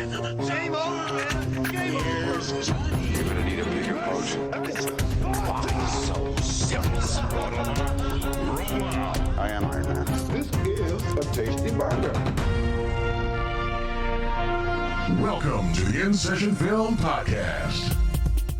Game over, man. Game over. Johnny. You're gonna need a bigger boat. So serious. Roll out. I am Iron Man. This is a tasty burger. Welcome to the In Session Film Podcast.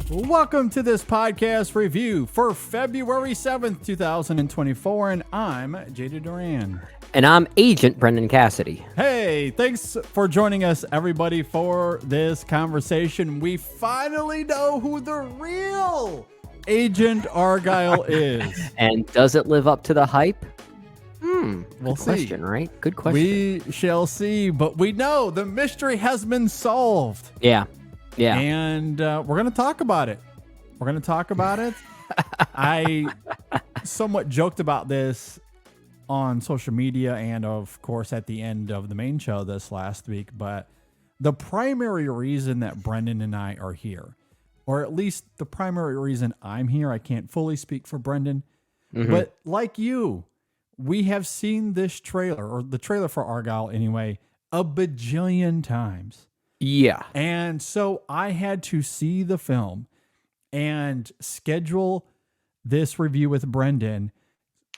Welcome to this podcast review for February 7th, 2024, and I'm Jada Duran. And I'm Agent Brendan Cassidy. Hey, thanks for joining us, everybody, for this conversation. We finally know who the real Agent Argylle is. And does it live up to the hype? We'll Good see. question, right? Good question. We shall see, but we know the mystery has been solved. Yeah. And we're going to talk about it. I somewhat joked about this on social media and, of course, at the end of the main show this last week. But the primary reason that Brendan and I are here, or at least the primary reason I'm here, I can't fully speak for Brendan, but like you, we have seen this trailer, or the trailer for Argylle anyway, a bajillion times. Yeah. And so I had to see the film and schedule this review with Brendan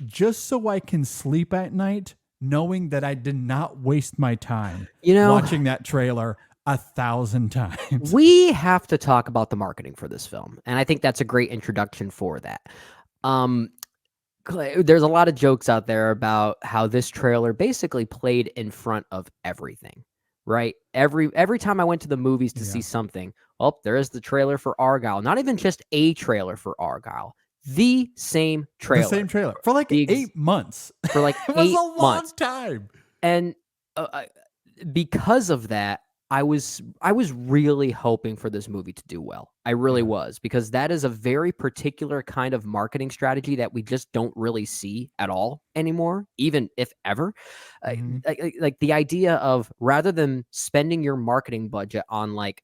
just so I can sleep at night knowing that I did not waste my time watching that trailer 1,000 times. We have to talk about the marketing for this film. And I think that's a great introduction for that. There's a lot of jokes out there about how this trailer basically played in front of everything. Right. Every time I went to the movies to see something, there is the trailer for Argylle. Not even just a trailer for Argylle. The same trailer. The same trailer. For like 8 months. For like it was 8 a long months. time. And because of that, I was really hoping for this movie to do well. I really was, because that is a very particular kind of marketing strategy that we just don't really see at all anymore, even if ever. Like the idea of, rather than spending your marketing budget on like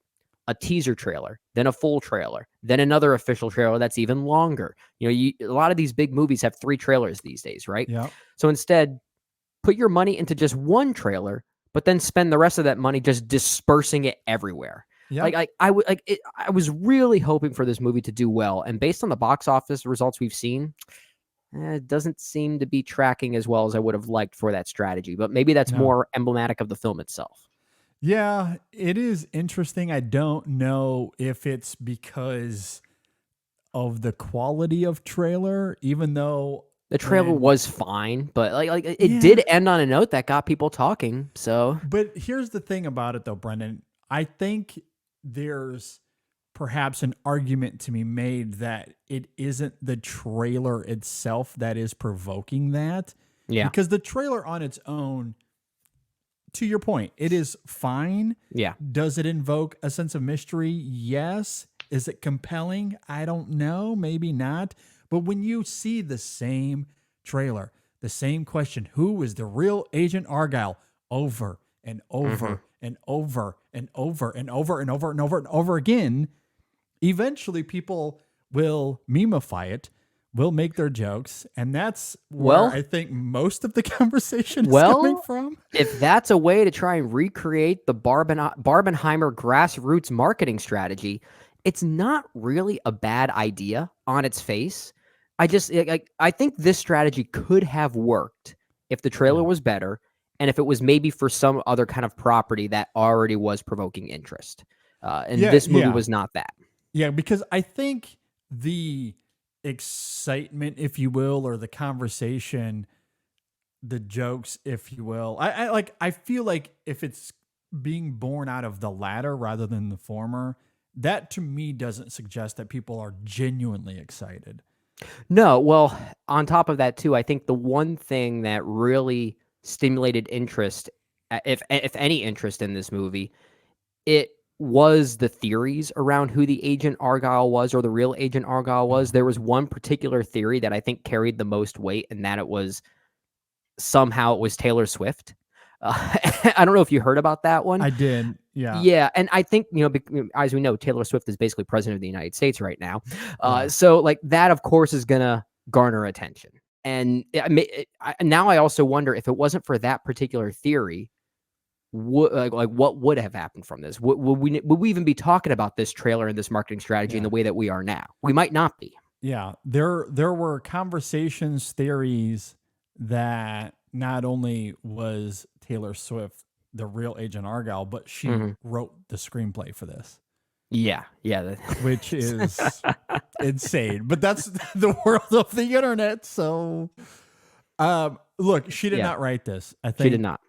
a teaser trailer, then a full trailer, then another official trailer that's even longer. A lot of these big movies have 3 trailers these days, right? Yeah. So instead, put your money into just one trailer, but then spend the rest of that money just dispersing it everywhere. Yep. I was really hoping for this movie to do well, and based on the box office results we've seen, it doesn't seem to be tracking as well as I would have liked for that strategy. But maybe that's more emblematic of the film itself. Yeah, it is interesting. I don't know if it's because of the quality of trailer, even though the trailer was fine, but it did end on a note that got people talking. So, but here's the thing about it, though, Brendan. I think there's perhaps an argument to be made that it isn't the trailer itself that is provoking that. Yeah, because the trailer on its own, to your point, it is fine. Yeah. Does it invoke a sense of mystery? Yes. Is it compelling? I don't know. Maybe not. But when you see the same trailer, the same question, who is the real Agent Argylle, over and over and over and over and over and over and over and over again, eventually people will memify it, will make their jokes, and that's where I think most of the conversation is coming from. If that's a way to try and recreate the Barbenheimer grassroots marketing strategy, it's not really a bad idea on its face. I think this strategy could have worked if the trailer was better, and if it was maybe for some other kind of property that already was provoking interest. This movie was not that. Yeah, because I think the excitement, if you will, or the conversation, the jokes, if you will, I feel like if it's being born out of the latter rather than the former, that to me doesn't suggest that people are genuinely excited. No, well, on top of that too, I think the one thing that really stimulated interest, if any interest in this movie, it was the theories around who the Agent Argylle was, or the real Agent Argylle was. There was one particular theory that I think carried the most weight, and that it was Taylor Swift. I don't know if you heard about that one. I did. Yeah. Yeah. And I think, as we know, Taylor Swift is basically president of the United States right now. So like that, of course, is going to garner attention. And now I also wonder if it wasn't for that particular theory, like what would have happened from this? Would we even be talking about this trailer and this marketing strategy in the way that we are now? We might not be. Yeah, there were conversations, theories that not only was Taylor Swift the real Agent Argylle, but she wrote the screenplay for this. Yeah. Which is insane. But that's the world of the internet. So, look, she did not write this. I think she did not.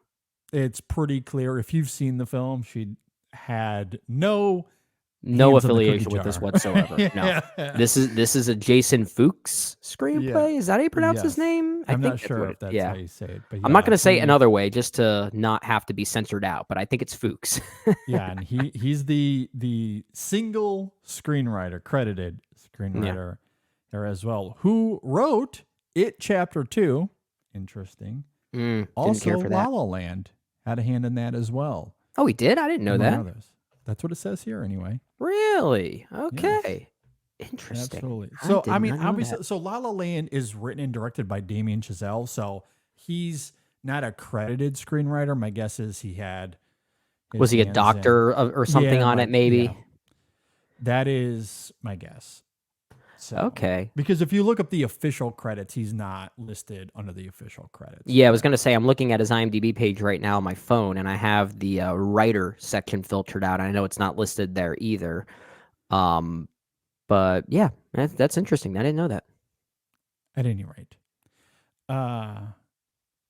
It's pretty clear. If you've seen the film, she had no affiliation with this whatsoever. Yeah. No, this is a Jason Fuchs screenplay. Is that how you pronounce his name? I'm not sure if that's how you say it. But I'm not going to say it another way just to not have to be censored out. But I think it's Fuchs. Yeah, and he's the single screenwriter, credited screenwriter there as well, who wrote It Chapter 2. Interesting. Also, La La Land had a hand in that as well. Oh, he did? I didn't know that. Others. That's what it says here anyway. Really? Okay. Yes. Interesting. Absolutely. So, I mean, obviously, so La La Land is written and directed by Damien Chazelle. So he's not a credited screenwriter. My guess is he had. Was he a doctor or something on it, maybe? Yeah. That is my guess. So, okay. Because if you look up the official credits, he's not listed under the official credits. Yeah, I was going to say, I'm looking at his IMDb page right now on my phone, and I have the writer section filtered out. I know it's not listed there either. But yeah, that's interesting. I didn't know that. At any rate,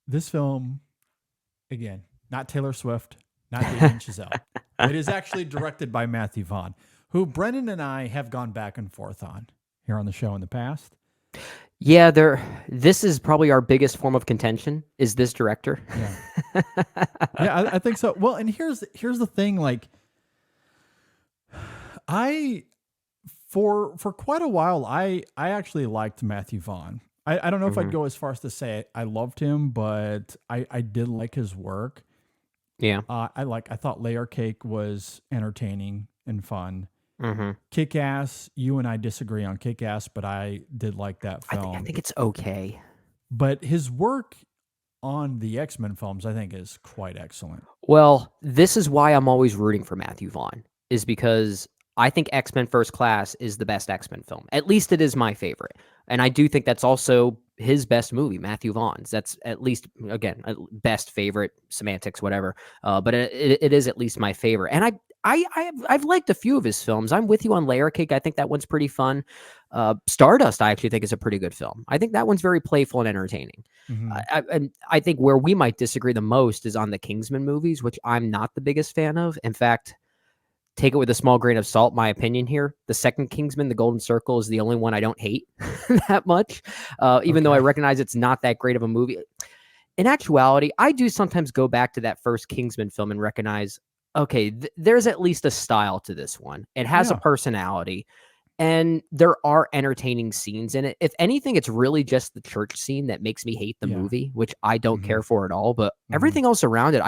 this film, again, not Taylor Swift, not Damien Chazelle. It is actually directed by Matthew Vaughn, who Brennan and I have gone back and forth on here on the show in the past. Yeah, this is probably our biggest form of contention, is this director. Yeah, yeah, I think so. Well, and here's the thing, like, for quite a while, I actually liked Matthew Vaughn. I don't know if I'd go as far as to say I loved him, but I did like his work. Yeah. I thought Layer Cake was entertaining and fun. Kick-Ass, you and I disagree on Kick-Ass, but I did like that film. I think it's okay. But his work on the X-Men films, I think, is quite excellent. Well, this is why I'm always rooting for Matthew Vaughn, is because I think X-Men First Class is the best X-Men film. At least it is my favorite. And I do think that's also his best movie, Matthew Vaughn's. That's at least, again, best favorite, semantics, whatever. But it is at least my favorite. And I've liked a few of his films. I'm with you on Layer Cake. I think that one's pretty fun. Stardust, I actually think, is a pretty good film. I think that one's very playful and entertaining. And I think where we might disagree the most is on the Kingsman movies, which I'm not the biggest fan of. In fact, take it with a small grain of salt, my opinion here. The second Kingsman, The Golden Circle, is the only one I don't hate that much, even though I recognize it's not that great of a movie. In actuality, I do sometimes go back to that first Kingsman film and recognize, okay, there's at least a style to this one. It has a personality, and there are entertaining scenes in it. If anything, it's really just the church scene that makes me hate the movie, which I don't care for at all. But everything else around it,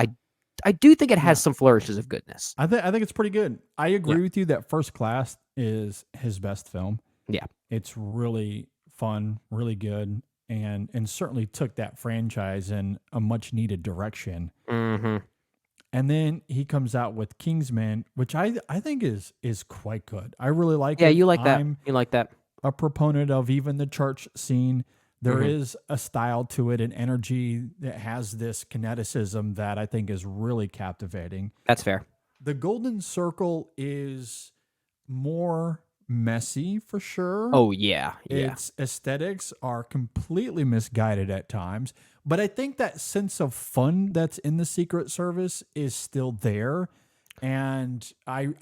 I do think it has some flourishes of goodness. I think it's pretty good. I agree with you that First Class is his best film. Yeah. It's really fun, really good, and certainly took that franchise in a much needed direction. And then he comes out with Kingsman, which I think is quite good. I really like it. Yeah, you like that. You like that. A proponent of even the church scene. There is a style to it, an energy that has this kineticism that I think is really captivating. That's fair. The Golden Circle is more messy for sure. Oh, yeah. Its aesthetics are completely misguided at times. But I think that sense of fun that's in the Secret Service is still there. And I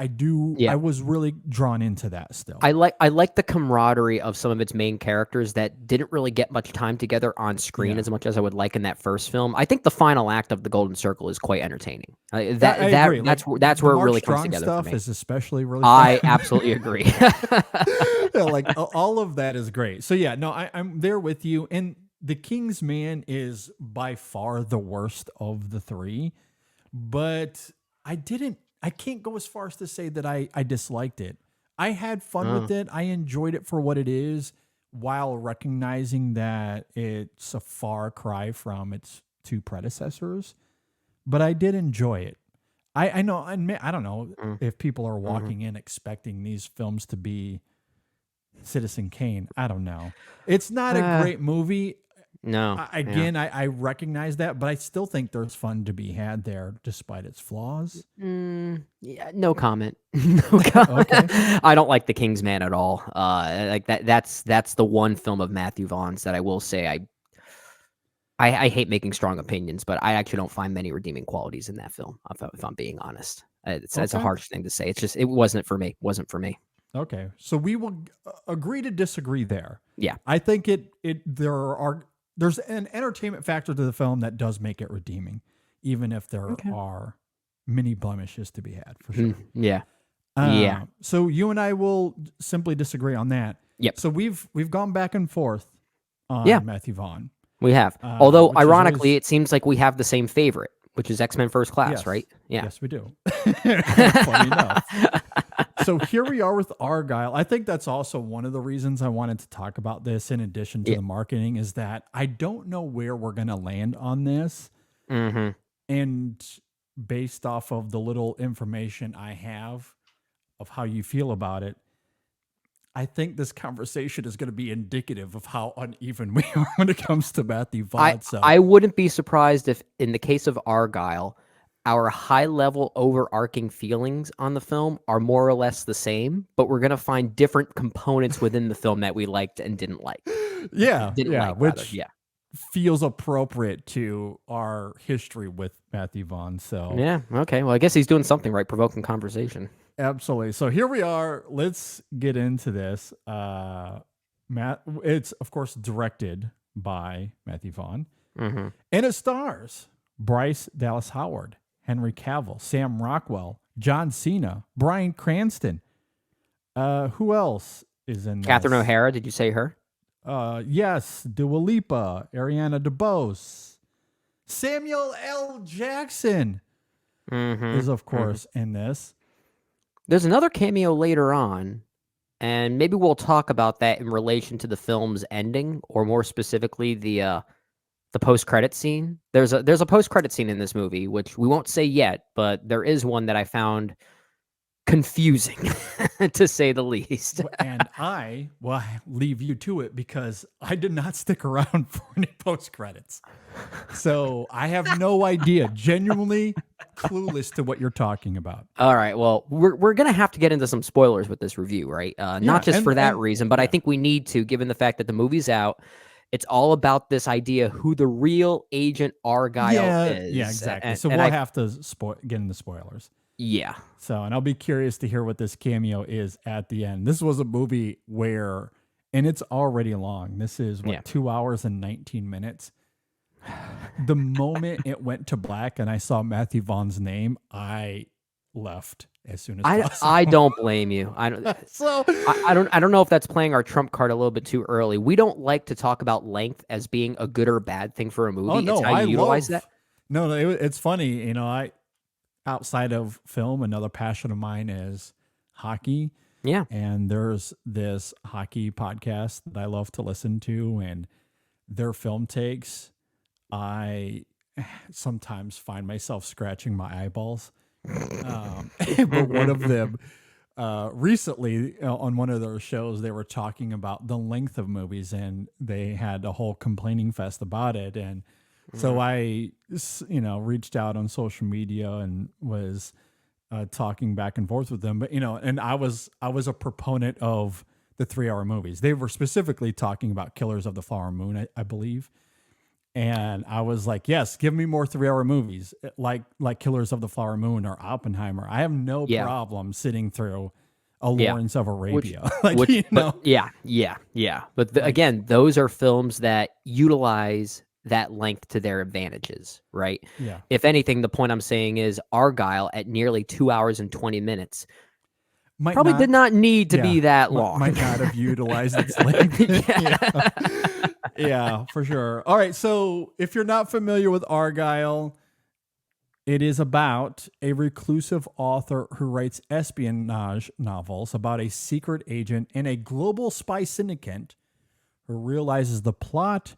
was really drawn into that still. I like the camaraderie of some of its main characters that didn't really get much time together on screen as much as I would like in that first film. I think the final act of The Golden Circle is quite entertaining. That's where it really comes together stuff for me. Is especially really I absolutely agree. Like all of that is great. So yeah, no, I'm there with you. And The Kingsman is by far the worst of the three, but I can't go as far as to say that I disliked it. I had fun with it. I enjoyed it for what it is, while recognizing that it's a far cry from its two predecessors. but I did enjoy it. I know, I don't know Mm. if people are walking in expecting these films to be Citizen Kane. I don't know. It's not a great movie. No. I recognize that, but I still think there's fun to be had there despite its flaws. Yeah, no comment. No comment. Okay. I don't like The King's Man at all. Like that's the one film of Matthew Vaughn's that I will say I hate making strong opinions, but I actually don't find many redeeming qualities in that film. If I'm being honest, it's a Okay. harsh thing to say. It's just it wasn't for me. Wasn't for me. Okay. So we will agree to disagree there. Yeah. I think there's an entertainment factor to the film that does make it redeeming, even if there are many blemishes to be had for sure. Yeah. Yeah. So you and I will simply disagree on that. Yep. So we've gone back and forth on Yeah. Matthew Vaughn. We have. Although which is ironically, always- it seems like we have the same favorite, which is X-Men First Class, Yes. right? Yeah. Yes, we do. Funny enough. So here we are with Argylle. I think that's also one of the reasons I wanted to talk about this in addition to the marketing is that I don't know where we're going to land on this. Mm-hmm. And based off of the little information I have of how you feel about it, I think this conversation is going to be indicative of how uneven we are when it comes to Matthew Vaughn. I wouldn't be surprised if, in the case of Argylle, our high-level overarching feelings on the film are more or less the same, but we're going to find different components within the film that we liked and didn't like. Which feels appropriate to our history with Matthew Vaughn. So Yeah, okay. Well, I guess he's doing something right, provoking conversation. absolutely. So here we are. Let's get into this. It's of course directed by Matthew Vaughn, Mm-hmm. and it stars Bryce Dallas Howard, Henry Cavill, Sam Rockwell, John Cena, Bryan Cranston. Who else is in Catherine this? O'Hara, did you say her? Yes, Dua Lipa, Ariana DeBose, Samuel L. Jackson Mm-hmm. is of course in this. There's another cameo later on, and maybe we'll talk about that in relation to the film's ending, or more specifically, the post-credit scene. There's a post-credit scene in this movie, which we won't say yet, but there is one that I found confusing, to say the least. And I will leave you to it because I did not stick around for any post credits. So I have no idea, genuinely clueless to what you're talking about. All right, well, we're going to have to get into some spoilers with this review, right? Not just for that reason, but I think we need to, given the fact that the movie's out. It's all about this idea who the real Agent Argylle is. Yeah, exactly. And, so and we'll I- have to get into spoilers. Yeah. So, and I'll be curious to hear what this cameo is at the end. This was a movie where, and it's already long. This is 2 hours and 19 minutes. The moment it went to black and I saw Matthew Vaughn's name, I left as soon as possible. I don't blame you. I don't know if that's playing our trump card a little bit too early. We don't like to talk about length as being a good or bad thing for a movie. Oh no, it's how you utilize that. No, it's funny. You know, outside of film, another passion of mine is hockey. Yeah. And there's this hockey podcast that I love to listen to, and their film takes, I sometimes find myself scratching my eyeballs. But one of them recently on one of their shows, they were talking about the length of movies, and they had a whole complaining fest about it. And so I, reached out on social media and was talking back and forth with them. But and I was a proponent of the 3-hour movies. They were specifically talking about Killers of the Flower Moon, I believe. And I was like, yes, give me more 3-hour movies like Killers of the Flower Moon or Oppenheimer. I have no problem sitting through a Lawrence of Arabia. But again, those are films that utilize that length to their advantages, right? Yeah. If anything, the point I'm saying is Argylle at nearly 2 hours and 20 minutes did not need to be that long. Might not have utilized its length. Yeah, for sure. All right, so if you're not familiar with Argylle, it is about a reclusive author who writes espionage novels about a secret agent in a global spy syndicate who realizes the plot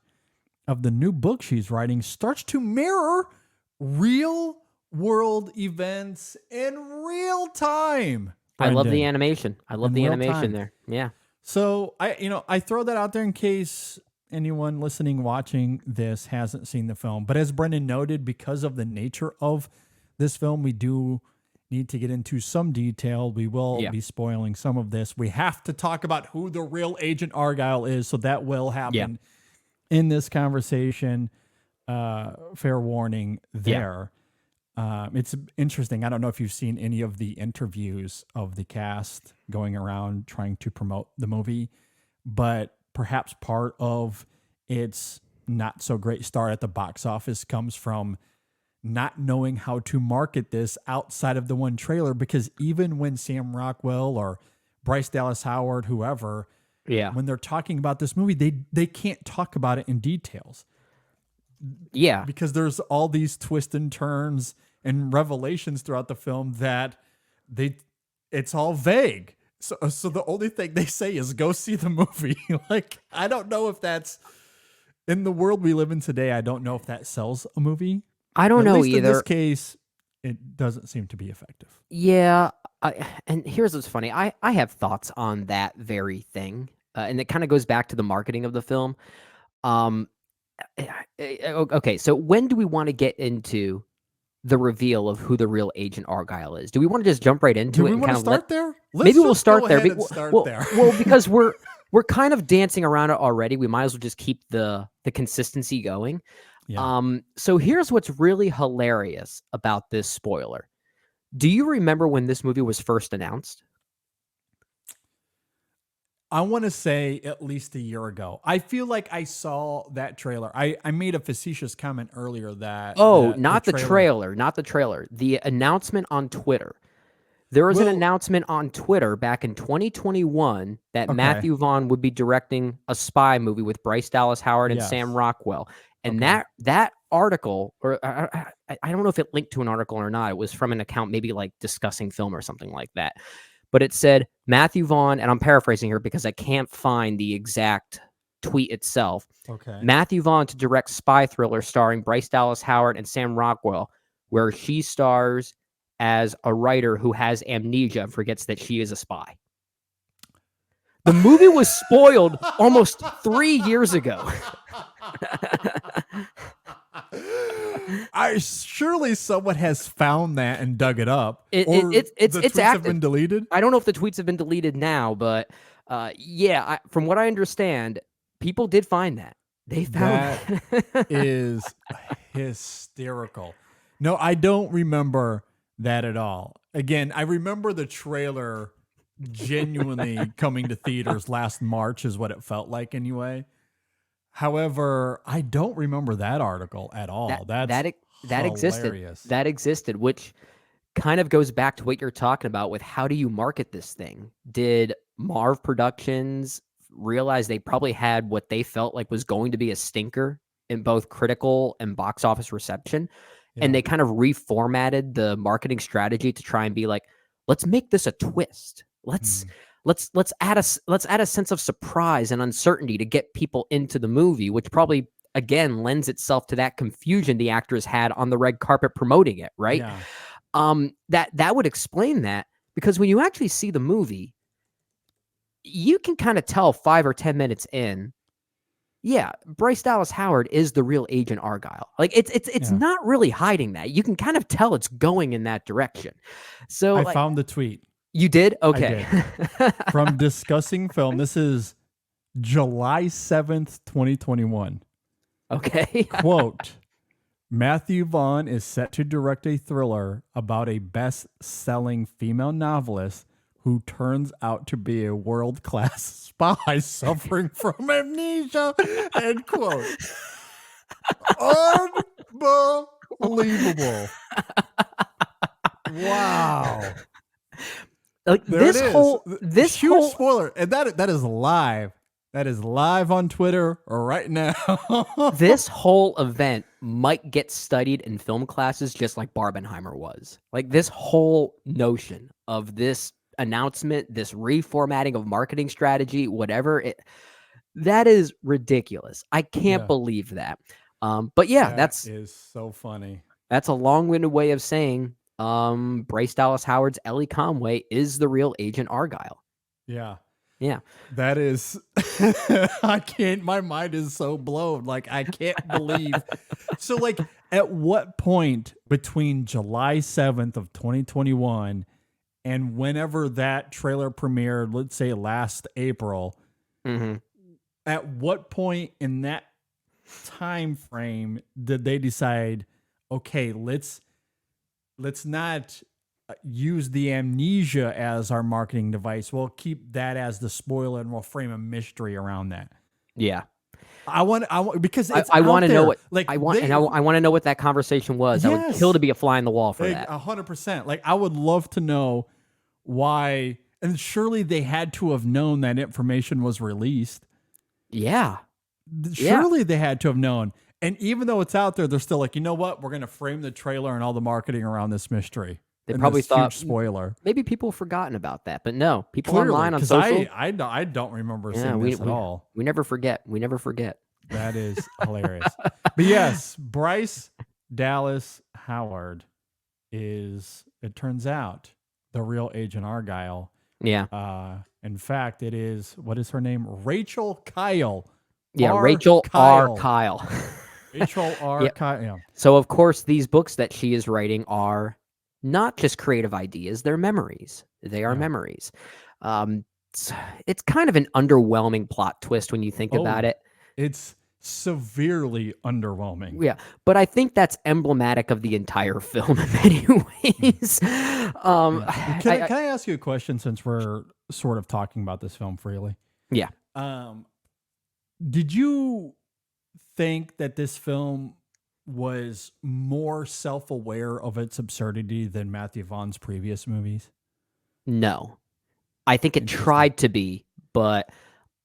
of the new book she's writing starts to mirror real world events in real time. I love the Brendan. animation. I love In the real animation time. there. Yeah. So I throw that out there in case anyone listening, watching this hasn't seen the film. But as Brendan noted, because of the nature of this film, we do need to get into some detail. We will be spoiling some of this. We have to talk about who the real Agent Argylle is. So that will happen in this conversation. Fair warning there. It's interesting. I don't know if you've seen any of the interviews of the cast going around trying to promote the movie, but perhaps part of its not so great start at the box office comes from not knowing how to market this outside of the one trailer, because even when Sam Rockwell or Bryce Dallas Howard, whoever, when they're talking about this movie, they can't talk about it in details. Yeah. Because there's all these twists and turns and revelations throughout the film that it's all vague. So the only thing they say is go see the movie. Like, I don't know if that's in the world we live in today. I don't know if that sells a movie. I don't know At least either. In this case, it doesn't seem to be effective. Yeah. And here's what's funny. I have thoughts on that very thing. And it kind of goes back to the marketing of the film. Okay, so when do we want to get into the reveal of who the real Agent Argylle is? Do we want to just jump right into Do it we and want kind to of start there? Maybe we'll just start go there. ahead and start there. Well, because we're kind of dancing around it already. We might as well just keep the consistency going. Yeah. So here's what's really hilarious about this spoiler. Do you remember when this movie was first announced? I want to say at least a year ago. I feel like I saw that trailer. I made a facetious comment earlier that... Not the trailer. The announcement on Twitter. There was an announcement on Twitter back in 2021 that Matthew Vaughn would be directing a spy movie with Bryce Dallas Howard and Sam Rockwell. And that article, or I don't know if it linked to an article or not. It was from an account maybe like Discussing Film or something like that. But it said Matthew Vaughn, and I'm paraphrasing here because I can't find the exact tweet itself. Okay. Matthew Vaughn to direct spy thriller starring Bryce Dallas Howard and Sam Rockwell, where she stars as a writer who has amnesia and forgets that she is a spy. The movie was spoiled almost 3 years ago. Surely someone has found that and dug it up. It's tweets have active. been deleted. I don't know if the tweets have been deleted now, but from what I understand, people did find that. They found that is hysterical. No, I don't remember that at all. Again, I remember the trailer genuinely coming to theaters last March is what it felt like anyway. However, I don't remember that article at all. That existed, which kind of goes back to what you're talking about with how do you market this thing? Did Marv Productions realize they probably had what they felt like was going to be a stinker in both critical and box office reception? Yeah. And they kind of reformatted the marketing strategy to try and be like, let's make this a twist. Let's add a sense of surprise and uncertainty to get people into the movie, which probably again lends itself to that confusion the actors had on the red carpet promoting it, right? Yeah. That would explain that, because when you actually see the movie, you can kind of tell 5 or 10 minutes in, yeah, Bryce Dallas Howard is the real Agent Argylle. Like it's not really hiding that. You can kind of tell it's going in that direction. So I found the tweet. You did? Okay. I did. From Discussing Film. This is July 7th, 2021. Okay. Quote, Matthew Vaughn is set to direct a thriller about a best-selling female novelist who turns out to be a world-class spy suffering from amnesia. End quote. Unbelievable. Wow. Like there this huge whole spoiler, and that is live. That is live on Twitter right now. This whole event might get studied in film classes just like Barbenheimer was. Like this whole notion of this announcement, this reformatting of marketing strategy, that is ridiculous. I can't believe that. But yeah, that is so funny. That's a long-winded way of saying Bryce Dallas Howard's Ellie Conway is the real Agent Argylle. Yeah. Yeah. That is, I can't, my mind is so blown. Like, I can't believe. So, like, at what point between July 7th of 2021 and whenever that trailer premiered, let's say last April, at what point in that time frame did they decide, okay, let's not use the amnesia as our marketing device. We'll keep that as the spoiler and we'll frame a mystery around that. Yeah. I want because it's I want to know there. what Like I want to know what that conversation was. I would Yes. kill to be a fly in the wall for like, that. 100%. Like, I would love to know why, and surely they had to have known that information was released. Yeah. Surely they had to have known. And even though it's out there, they're still like, you know what? We're going to frame the trailer and all the marketing around this mystery. They and probably this thought huge spoiler. maybe people have forgotten about that, but no, people Clearly, online on 'cause social. I don't remember Yeah, seeing this at all. We never forget. We never forget. That is hilarious. But yes, Bryce Dallas Howard is, it turns out, the real Agent Argylle. Yeah. In fact, it is, what is her name? Rachel Kyle. Yeah, Rachel R. Kyle. Rachel R. Yeah. Kyle. Yeah. So, of course, these books that she is writing are not just creative ideas, they're memories. They are memories. It's kind of an underwhelming plot twist when you think about it. It's severely underwhelming. Yeah, but I think that's emblematic of the entire film in many ways. Can I ask you a question since we're sort of talking about this film freely? Yeah. Did you think that this film was more self-aware of its absurdity than Matthew Vaughn's previous movies? No. I think it tried to be, but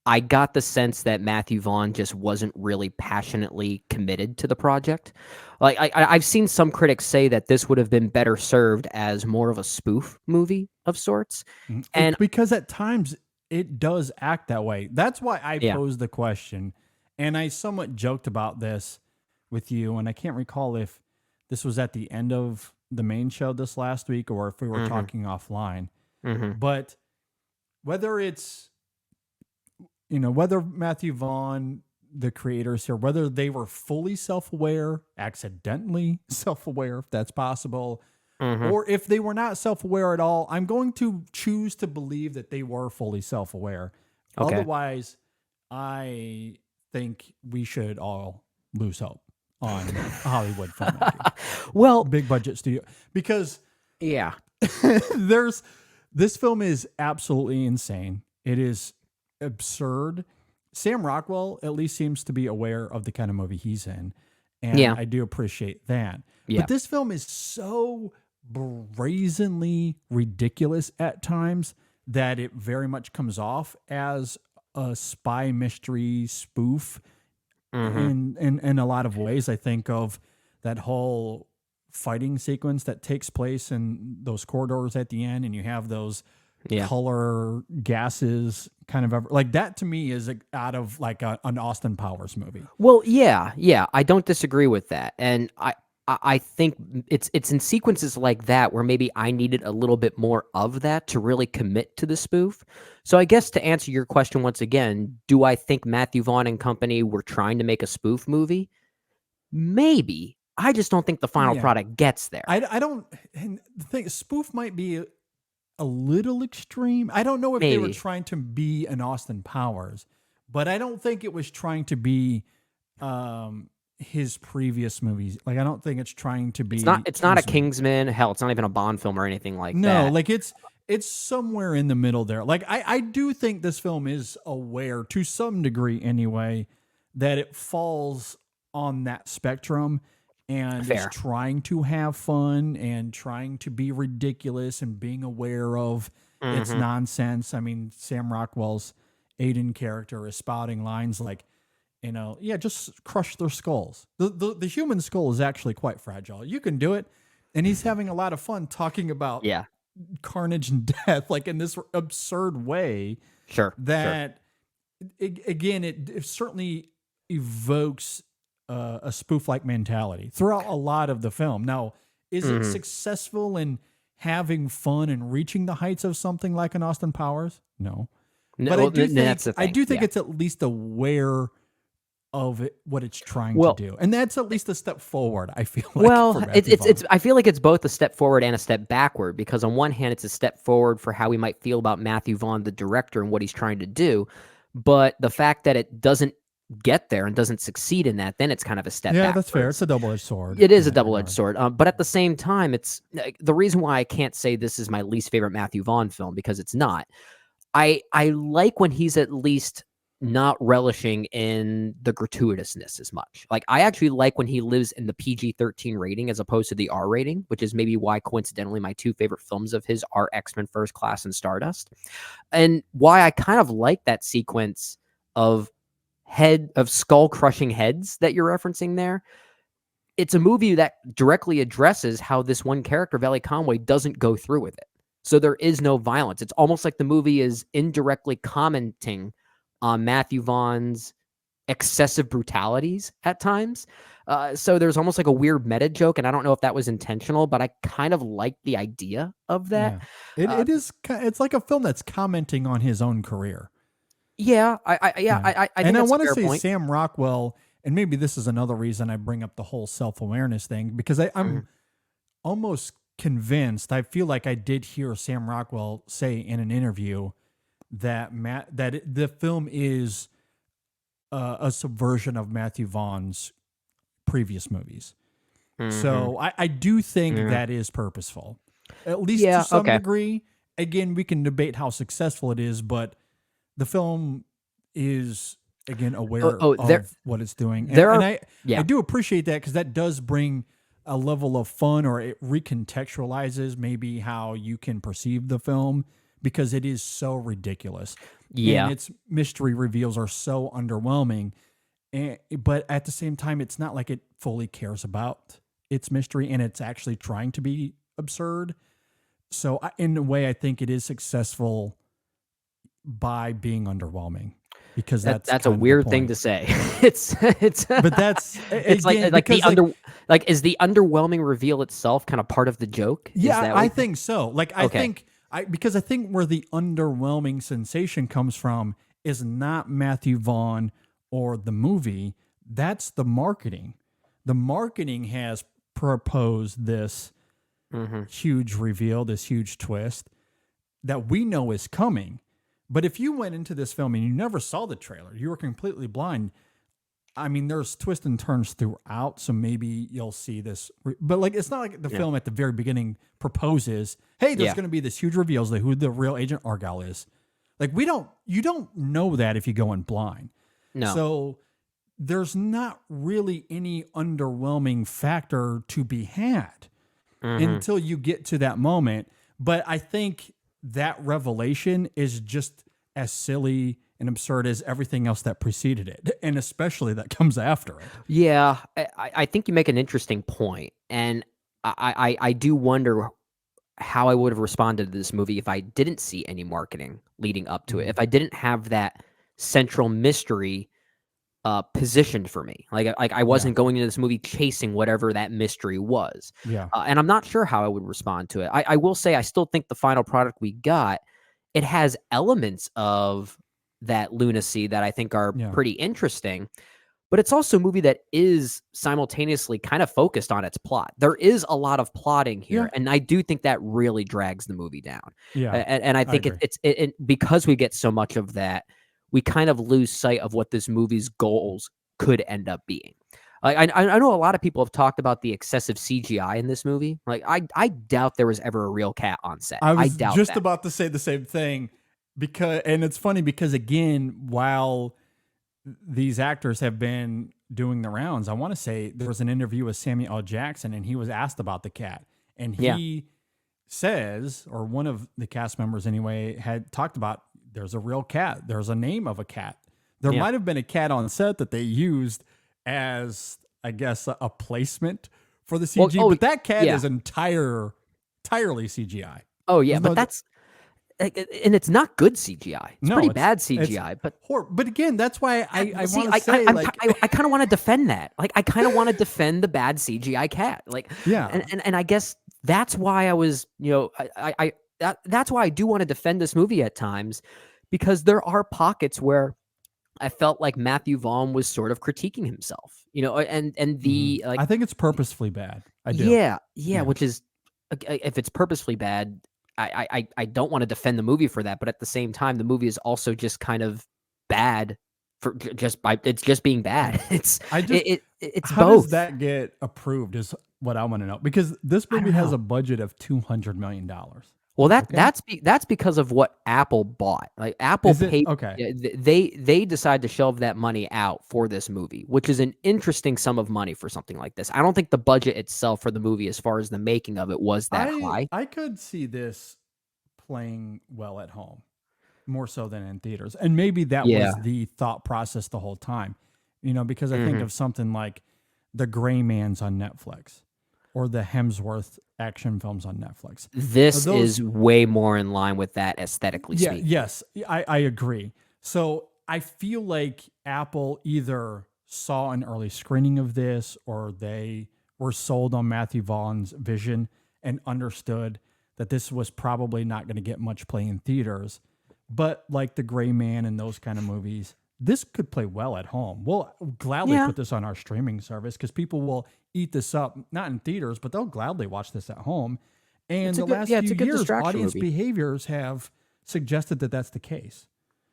I got the sense that Matthew Vaughn just wasn't really passionately committed to the project. Like I've seen some critics say that this would have been better served as more of a spoof movie of sorts. And because at times it does act that way. That's why I posed the question. And I somewhat joked about this with you, and I can't recall if this was at the end of the main show this last week or if we were talking offline. But whether it's, whether Matthew Vaughn, the creators here, whether they were fully self-aware, accidentally self-aware, if that's possible, or if they were not self-aware at all, I'm going to choose to believe that they were fully self-aware. Okay. Otherwise, I think we should all lose hope on Hollywood filmmaking. Well, big budget studio, because yeah, this film is absolutely insane. It is absurd. Sam Rockwell at least seems to be aware of the kind of movie he's in, and I do appreciate that. Yeah. But this film is so brazenly ridiculous at times that it very much comes off as a spy mystery spoof. In a lot of ways. I think of that whole fighting sequence that takes place in those corridors at the end, and you have those color gases kind of like that. To me is out of like an Austin Powers movie. Well, yeah, I don't disagree with that, and I think it's in sequences like that where maybe I needed a little bit more of that to really commit to the spoof. So I guess to answer your question once again, do I think Matthew Vaughn and company were trying to make a spoof movie? Maybe. I just don't think the final product gets there. I don't think spoof might be a little extreme. I don't know if they were trying to be an Austin Powers, but I don't think it was trying to be his previous movies. Like, I don't think it's trying to be. It's not a Kingsman. Hell, it's not even a Bond film or anything like that. No, like it's somewhere in the middle there. Like I do think this film is aware to some degree anyway that it falls on that spectrum and is trying to have fun and trying to be ridiculous and being aware of its nonsense. I mean, Sam Rockwell's Aiden character is spouting lines like, just crush their skulls. The human skull is actually quite fragile. You can do it. And he's having a lot of fun talking about carnage and death, like in this absurd way. Sure. That, again, it certainly evokes a spoof-like mentality throughout a lot of the film. Now, is it successful in having fun and reaching the heights of something like an Austin Powers? No. No, But well, that's the I thing. do think Yeah. it's at least aware of it, what it's trying Well- to do. And that's at least a step forward, I feel like. Well, for Matthew it's Vaughn. I feel like it's both a step forward and a step backward, because on one hand, it's a step forward for how we might feel about Matthew Vaughn, the director, and what he's trying to do. But the fact that it doesn't get there and doesn't succeed in that, then it's kind of a step Yeah, that's fair. backwards. It's a double-edged sword. It is in a that double-edged regard. sword. But at the same time, it's the reason why I can't say this is my least favorite Matthew Vaughn film, because it's not. I like when he's at least not relishing in the gratuitousness as much. Like, I actually like when he lives in the PG-13 rating as opposed to the R rating, which is maybe why coincidentally my two favorite films of his are X-Men First Class and Stardust. And why I kind of like that sequence of skull crushing heads that you're referencing there. It's a movie that directly addresses how this one character, Valley Conway, doesn't go through with it. So there is no violence. It's almost like the movie is indirectly commenting on Matthew Vaughn's excessive brutalities at times. So there's almost like a weird meta joke, and I don't know if that was intentional, but I kind of like the idea of that. Yeah. It is. It's like a film that's commenting on his own career. Yeah, I think And I that's a want to fair say point. Sam Rockwell, and maybe this is another reason I bring up the whole self-awareness thing, because I'm almost convinced, I feel like I did hear Sam Rockwell say in an interview that the film is a subversion of Matthew Vaughn's previous movies. So I do think that is purposeful, at least Yeah, to some okay. degree. Again, we can debate how successful it is, but the film is, again, aware of what it's doing. And I do appreciate that, because that does bring a level of fun, or it recontextualizes maybe how you can perceive the film, because it is so ridiculous. Yeah. And its mystery reveals are so underwhelming. But at the same time, it's not like it fully cares about its mystery, and it's actually trying to be absurd. So in a way, I think it is successful by being underwhelming, because that's a kind of the weird thing point. to say. it's But that's it's again, like the because, is the underwhelming reveal itself kind of part of the joke? Is yeah, that I what- think so. Like, Okay. because I think where the underwhelming sensation comes from is not Matthew Vaughn or the movie. That's the marketing. The marketing has proposed this huge reveal, this huge twist that we know is coming. But if you went into this film and you never saw the trailer, you were completely blind. I mean, there's twists and turns throughout, so maybe you'll see this. But like, it's not like the film at the very beginning proposes, "Hey, there's going to be this huge reveal of who the real Agent Argylle is." Like, you don't know that if you go in blind. No. So there's not really any underwhelming factor to be had until you get to that moment. But I think that revelation is just as silly and absurd as everything else that preceded it, and especially that comes after it. Yeah, I think you make an interesting point, and I do wonder how I would have responded to this movie if I didn't see any marketing leading up to it, if I didn't have that central mystery positioned for me. Like I wasn't going into this movie chasing whatever that mystery was. Yeah. And I'm not sure how I would respond to it. I will say I still think the final product we got, it has elements of that lunacy that I think are pretty interesting. But it's also a movie that is simultaneously kind of focused on its plot. There is a lot of plotting here, and I do think that really drags the movie down. Yeah, and I think agree. it's because we get so much of that, we kind of lose sight of what this movie's goals could end up being. Like I know a lot of people have talked about the excessive CGI in this movie. Like I doubt there was ever a real cat on set. I was doubt just that. about to say the same thing, and it's funny because, again, while these actors have been doing the rounds, I want to say there was an interview with Samuel L. Jackson, and he was asked about the cat, and he says, or one of the cast members anyway, had talked about, there's a real cat. There's a name of a cat. There might have been a cat on set that they used as, I guess, a placement for the CG, but that cat is entirely CGI. Oh yeah, There's but no- that's and it's not good CGI. It's No, pretty it's- bad it's CGI. But But again, that's why I see, want to say, I like, kind of want to defend that. Like, I kind of want to defend the bad CGI cat. Like, Yeah. and I guess that's why I was, that's why I do want to defend this movie at times, because there are pockets where I felt like Matthew Vaughn was sort of critiquing himself, and the I think it's purposefully bad. I do. yeah, which is, if it's purposefully bad, I don't want to defend the movie for that, but at the same time, the movie is also just kind of bad for it's just being bad. It's How both. does that get approved is what I want to know, because this I don't movie has know. a budget of $200 million. Well, that's because of what Apple bought. Like, Apple Is it? paid. Okay. They decided to shelve that money out for this movie, which is an interesting sum of money for something like this. I don't think the budget itself for the movie, as far as the making of it, was that high. I could see this playing well at home, more so than in theaters. And maybe that Yeah. was the thought process the whole time, because I think of something like The Gray Man's on Netflix or the Hemsworth action films on Netflix. This those- is way more in line with that aesthetically Yeah, speaking. yes, I agree. So I feel like Apple either saw an early screening of this, or they were sold on Matthew Vaughn's vision and understood that this was probably not going to get much play in theaters. But like The Gray Man and those kind of movies, this could play well at home. We'll gladly Yeah. put this on our streaming service because people will eat this up, not in theaters, but they'll gladly watch this at home. And It's a the good- last yeah, it's a few good years, distraction audience movie. behaviors have suggested that that's the case.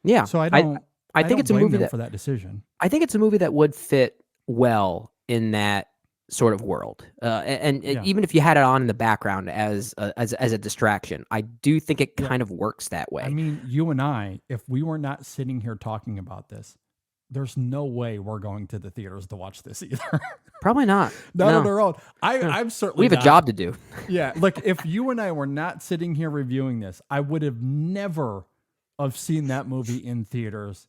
Yeah. So I think think it's a blame movie them that for that decision. I think it's a movie that would fit well in that sort of world. And Yeah. even if you had it on in the background as a distraction, I do think it kind of works that way. I mean, you and I, if we were not sitting here talking about this, there's no way we're going to the theaters to watch this either. Probably not. Not No. on our own. I'm certainly We have a not. job to do. Yeah, like if you and I were not sitting here reviewing this, I would have never have seen that movie in theaters,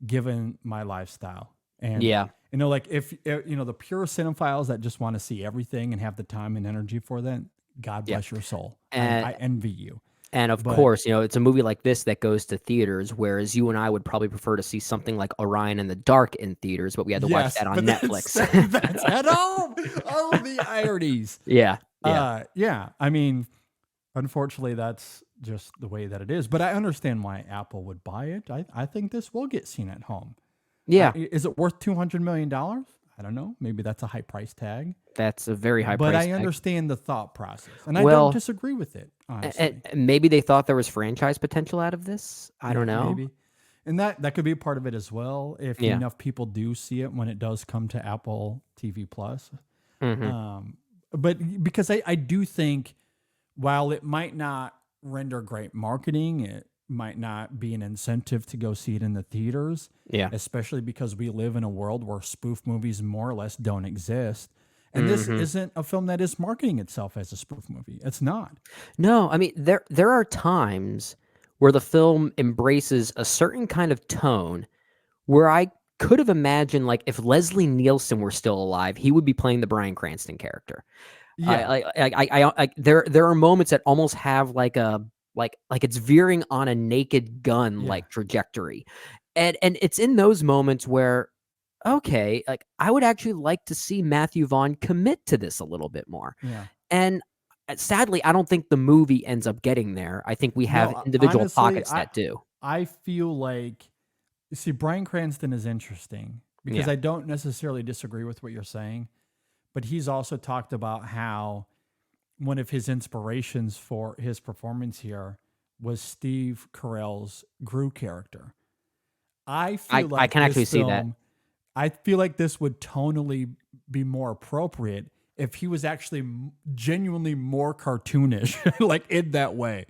given my lifestyle. And Yeah. like if the pure cinephiles that just want to see everything and have the time and energy for that, God bless your soul. And- I envy you. And of But- course, it's a movie like this that goes to theaters, whereas you and I would probably prefer to see something like Orion in the Dark in theaters, but we had to watch that on but Netflix. That's at home. Oh, the ironies. Yeah. Yeah. I mean, unfortunately, that's just the way that it is. But I understand why Apple would buy it. I think this will get seen at home. Yeah. Is it worth $200 million? I don't know. Maybe that's a high price tag. That's a very high But price I tag. understand the thought process. And I Well, don't disagree with it, honestly. And maybe they thought there was franchise potential out of this. I don't know. Maybe. And that could be a part of it as well. If Yeah. enough people do see it when it does come to Apple TV Plus. Mhm. But because I do think while it might not render great marketing, it might not be an incentive to go see it in the theaters. Yeah. Especially because we live in a world where spoof movies more or less don't exist. And this isn't a film that is marketing itself as a spoof movie. It's not. No, I mean there are times where the film embraces a certain kind of tone where I could have imagined, like, if Leslie Nielsen were still alive, he would be playing the Bryan Cranston character. Yeah. There are moments that almost have like it's veering on a Naked Gun like trajectory, and it's in those moments where, okay, like, I would actually like to see Matthew Vaughn commit to this a little bit more. Yeah. And sadly, I don't think the movie ends up getting there. I think we have No, individual honestly, pockets that do. I feel like, you see, Bryan Cranston is interesting because Yeah. I don't necessarily disagree with what you're saying, but he's also talked about how one of his inspirations for his performance here was Steve Carell's Gru character. I feel I can this actually see that. film- I feel like this would tonally be more appropriate if he was actually genuinely more cartoonish, like in that way.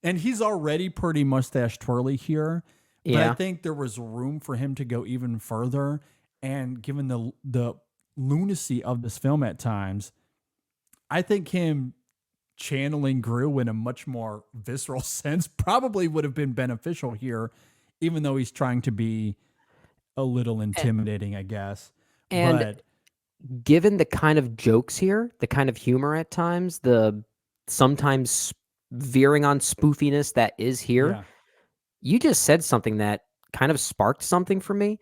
And he's already pretty mustache twirly here, but I Yeah. think there was room for him to go even further. And given the lunacy of this film at times, I think him channeling Gru in a much more visceral sense probably would have been beneficial here, even though he's trying to be a little intimidating, I guess. And but given the kind of jokes here, the kind of humor at times, the sometimes veering on spoofiness that is here. Yeah. You just said something that kind of sparked something for me.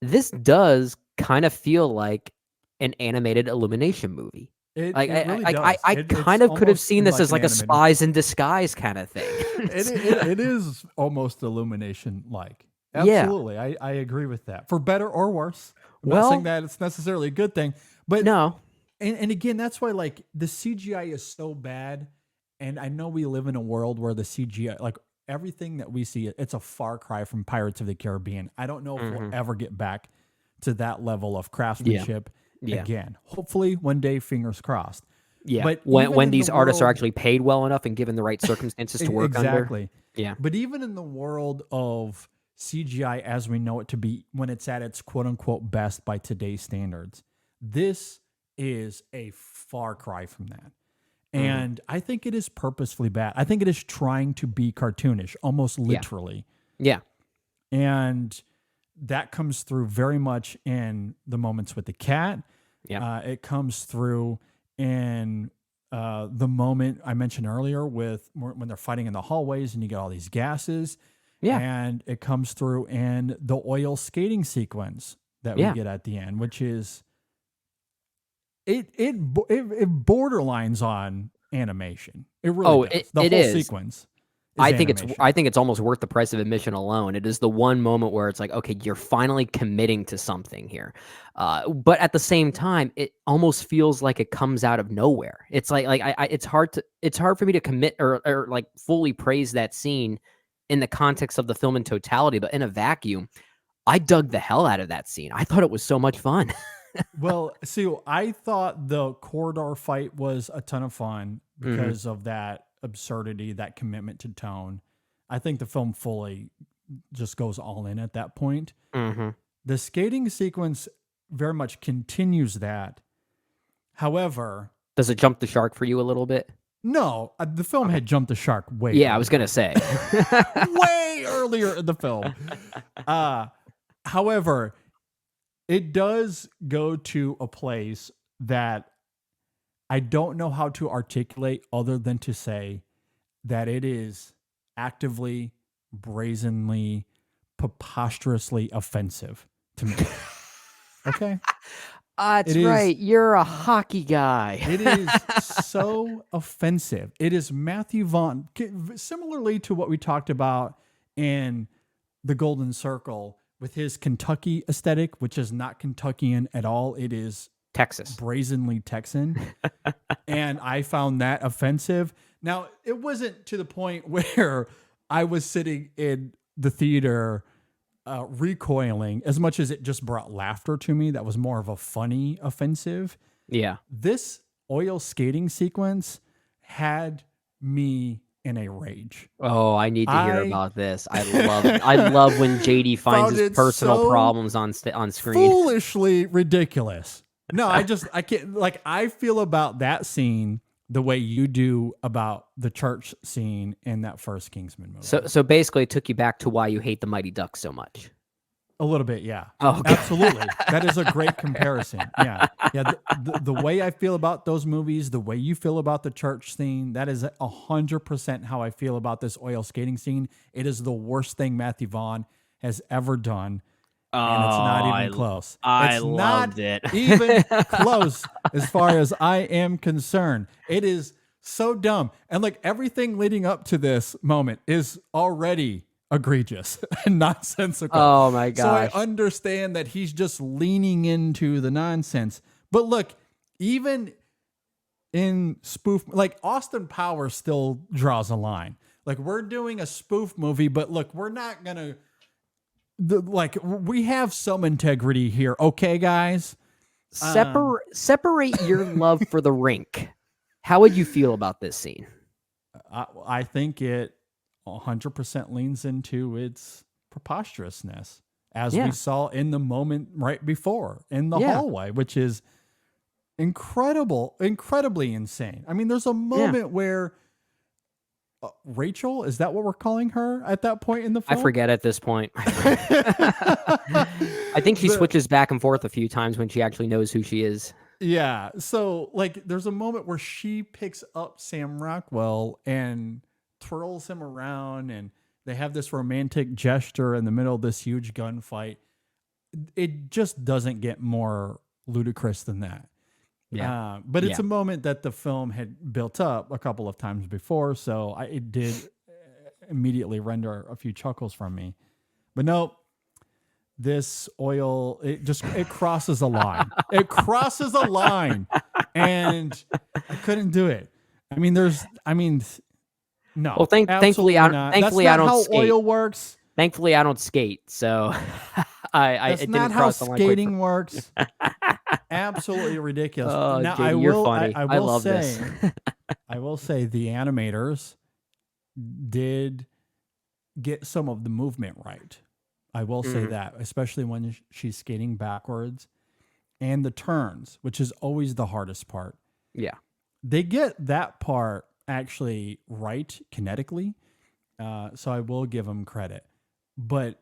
This does kind of feel like an animated Illumination movie. It really I does. I It's kind of could have almost seen in this like as an like a animated- spies in disguise kind of thing. It is almost Illumination like. Yeah. Absolutely. I agree with that. For better or worse. I'm not Well- saying that it's necessarily a good thing. But No. and again, that's why like the CGI is so bad. And I know we live in a world where the CGI, like everything that we see, it's a far cry from Pirates of the Caribbean. I don't know if we'll ever get back to that level of craftsmanship Yeah. again. Hopefully one day, fingers crossed. Yeah. But when even when in these the artists are world- actually paid well enough and given the right circumstances to work under. Exactly. Yeah. But even in the world of CGI as we know it to be, when it's at its quote unquote best by today's standards, this is a far cry from that. And I think it is purposefully bad. I think it is trying to be cartoonish, almost literally. Yeah. And that comes through very much in the moments with the cat. Yeah. It comes through in the moment I mentioned earlier with when they're fighting in the hallways and you get all these gases. Yeah. And it comes through in the oil skating sequence that we get at the end, which is it borderlines on animation. It really does. The it whole is. Sequence. I think it's almost worth the price of admission alone. It is the one moment where it's like, okay, you're finally committing to something here. But at the same time, it almost feels like it comes out of nowhere. It's like it's hard for me to commit or like fully praise that scene in the context of the film in totality. But in a vacuum, I dug the hell out of that scene. I thought it was so much fun. Well, see, I thought the corridor fight was a ton of fun because of that absurdity, that commitment to tone. I think the film fully just goes all in at that point. The skating sequence very much continues that. However, Does it jump the shark for you a little bit? no, the film had jumped the shark way. Yeah, I was going to say. way earlier in the film. However, it does go to a place that I don't know how to articulate other than to say that it is actively, brazenly, preposterously offensive to me. Okay? That's It is- right. You're a hockey guy. It is so offensive. It is Matthew Vaughn, similarly to what we talked about in The Golden Circle with his Kentucky aesthetic, which is not Kentuckian at all. It is Texas. brazenly Texan. And I found that offensive. Now, it wasn't to the point where I was sitting in the theater recoiling as much as it just brought laughter to me. That was more of a funny offensive. Yeah. This oil skating sequence had me in a rage. Oh, I need to hear I- about this. I love when JD finds Found his it personal so problems on screen. Foolishly ridiculous. No, I can't, like, I feel about that scene the way you do about the church scene in that first Kingsman movie. So basically, it took you back to why you hate the Mighty Ducks so much. A little bit, yeah. Oh, okay. Absolutely. That is a great comparison. Yeah. Yeah. The way I feel about those movies, the way you feel about the church scene, that is 100% how I feel about this oil skating scene. It is the worst thing Matthew Vaughn has ever done. And it's not even close. It's not even close as far as I am concerned. It is so dumb. And like everything leading up to this moment is already egregious and nonsensical. Oh my gosh. So I understand that he's just leaning into the nonsense. But look, even in spoof, like Austin Powers still draws a line. Like we're doing a spoof movie, but look, we're not going to, we have some integrity here. Okay, guys? Separate your love for the rink. How would you feel about this scene? I think it 100% leans into its preposterousness, as we saw in the moment right before in the hallway, which is incredibly insane. I mean, there's a moment where Rachel, is that what we're calling her at that point in the film? I forget at this point. I think she switches back and forth a few times when she actually knows who she is. Yeah. So like there's a moment where she picks up Sam Rockwell and twirls him around and they have this romantic gesture in the middle of this huge gunfight. It just doesn't get more ludicrous than that. Yeah. But it's Yeah. a moment that the film had built up a couple of times before. So it did immediately render a few chuckles from me. But no, this oil, it crosses a line. It crosses a line. And I couldn't do it. No. Well, thankfully, absolutely not. thankfully That's I not don't how skate. oil works. Thankfully, I don't skate, so That's it not didn't how cross the line. skating works. Absolutely ridiculous. Oh, Now, JD, you're funny. I I will love say, this. I will say the animators did get some of the movement right. I will say that, especially when she's skating backwards and the turns, which is always the hardest part. Yeah. They get that part actually right kinetically. So I will give them credit. But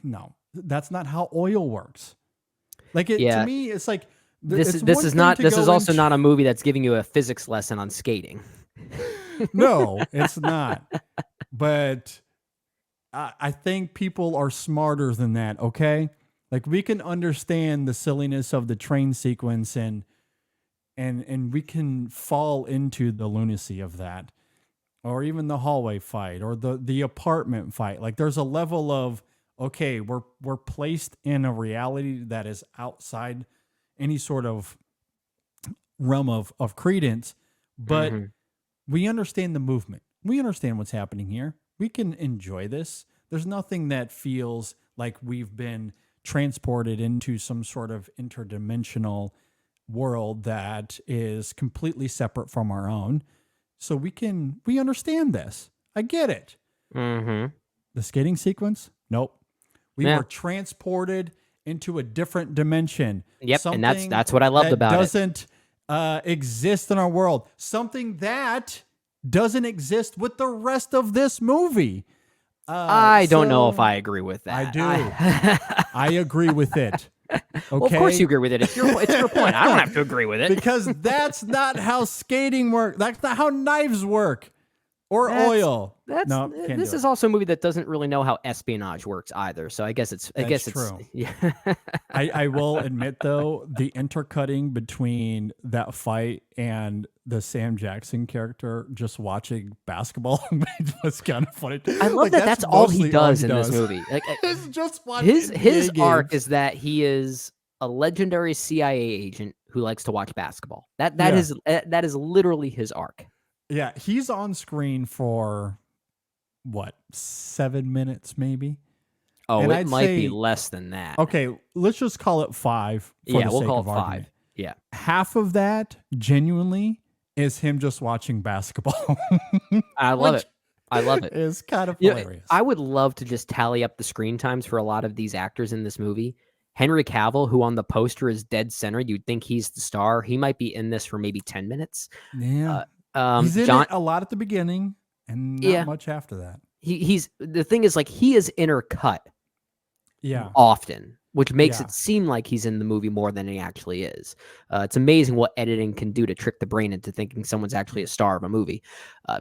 no, that's not how oil works. Like to me, it's like This it's this one is thing not to this go is also into- not a movie that's giving you a physics lesson on skating. No, it's not. But I think people are smarter than that. Okay, like we can understand the silliness of the train sequence and we can fall into the lunacy of that, or even the hallway fight or the apartment fight. Like there's a level of okay, we're placed in a reality that is outside any sort of realm of credence, but we understand the movement. We understand what's happening here. We can enjoy this. There's nothing that feels like we've been transported into some sort of interdimensional world that is completely separate from our own. So we understand this. I get it. Mm-hmm. The skating sequence? Nope. We Yeah. were transported into a different dimension. Yep, and Something that's what I loved that about it. doesn't exist in our world. Something that doesn't exist with the rest of this movie. I don't know so if I agree with that. I do. I agree with it. Okay? Well, of course you agree with it. It's your point. I don't have to agree with it. Because that's not how skating works. That's not how knives work. Or oil. No, can't This do is it. also a movie that doesn't really know how espionage works either. So I guess it's true. yeah. I will admit though, the intercutting between that fight and the Sam Jackson character just watching basketball was kind of funny. I love that that's all he mostly does in this movie. Like It's just watching his NBA arc games. is that he is a legendary CIA agent who likes to watch basketball. That is literally his arc. Yeah, he's on screen for what, 7 minutes maybe? Oh, And it I'd might be say- less than that. Okay, let's just call it 5 for Yeah, the we'll sake call of it argument. 5. Yeah. Half of that genuinely is him just watching basketball. I love Which it. I love it. Is kind of You know, hilarious. I would love to just tally up the screen times for a lot of these actors in this movie. Henry Cavill, who on the poster is dead center, you'd think he's the star. He might be in this for maybe 10 minutes. Yeah. Um, He's in John, it a lot at the beginning and not Yeah. much after that. he's the thing is like he is intercut Yeah. often, which makes Yeah. it seem like he's in the movie more than he actually is. It's amazing what editing can do to trick the brain into thinking someone's actually a star of a movie.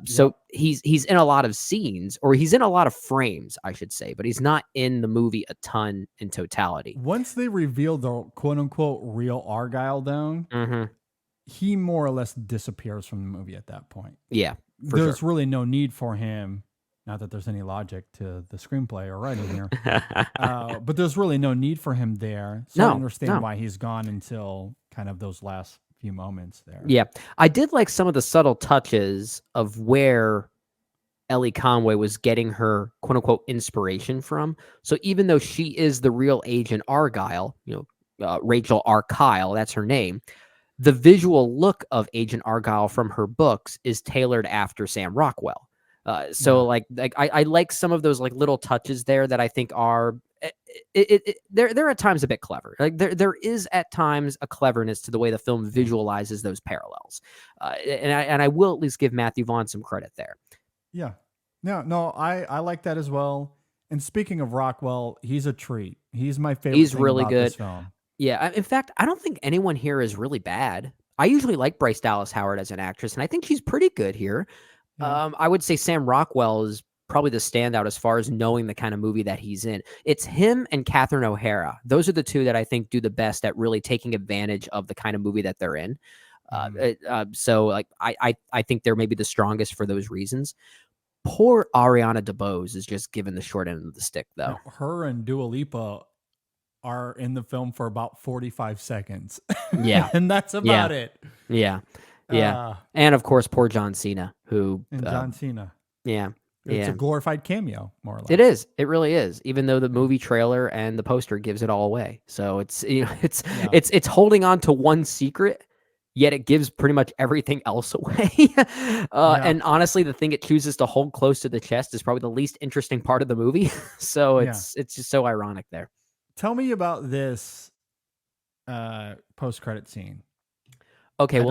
So he's in a lot of scenes, or he's in a lot of frames, I should say, but he's not in the movie a ton in totality. Once they reveal the quote unquote real Argyle down, Mm-hmm. he more or less disappears from the movie at that point. Yeah, for There's really no need for him. Not that there's any logic to the screenplay or writing here, but there's really no need for him there. So I No, understand no. why he's gone until kind of those last few moments there. Yeah, I did like some of the subtle touches of where Ellie Conway was getting her quote unquote inspiration from. So even though she is the real Agent Argylle, Rachel R. Kyle, that's her name, the visual look of Agent Argylle from her books is tailored after Sam Rockwell. Like I like some of those like little touches there that I think are they're at times a bit clever. Like there is at times a cleverness to the way the film visualizes those parallels, and I will at least give Matthew Vaughn some credit there. Yeah. No, I like that as well. And speaking of Rockwell, he's a treat. He's my favorite. He's thing really about good. This film. Yeah. In fact, I don't think anyone here is really bad. I usually like Bryce Dallas Howard as an actress, and I think she's pretty good here. Yeah. I would say Sam Rockwell is probably the standout as far as knowing the kind of movie that he's in. It's him and Catherine O'Hara. Those are the two that I think do the best at really taking advantage of the kind of movie that they're in. So like I think they're maybe the strongest for those reasons. Poor Ariana DeBose is just given the short end of the stick, though. Her and Dua Lipa are in the film for about 45 seconds. Yeah. And that's about it. Yeah. Yeah. And of course, poor John Cena, who. And John Cena. Yeah. It's a glorified cameo, more or less. It is. It really is. Even though the movie trailer and the poster gives it all away. So it's, it's holding on to one secret, yet it gives pretty much everything else away. And honestly, the thing it chooses to hold close to the chest is probably the least interesting part of the movie. So it's just so ironic there. Tell me about this post-credit scene. Okay,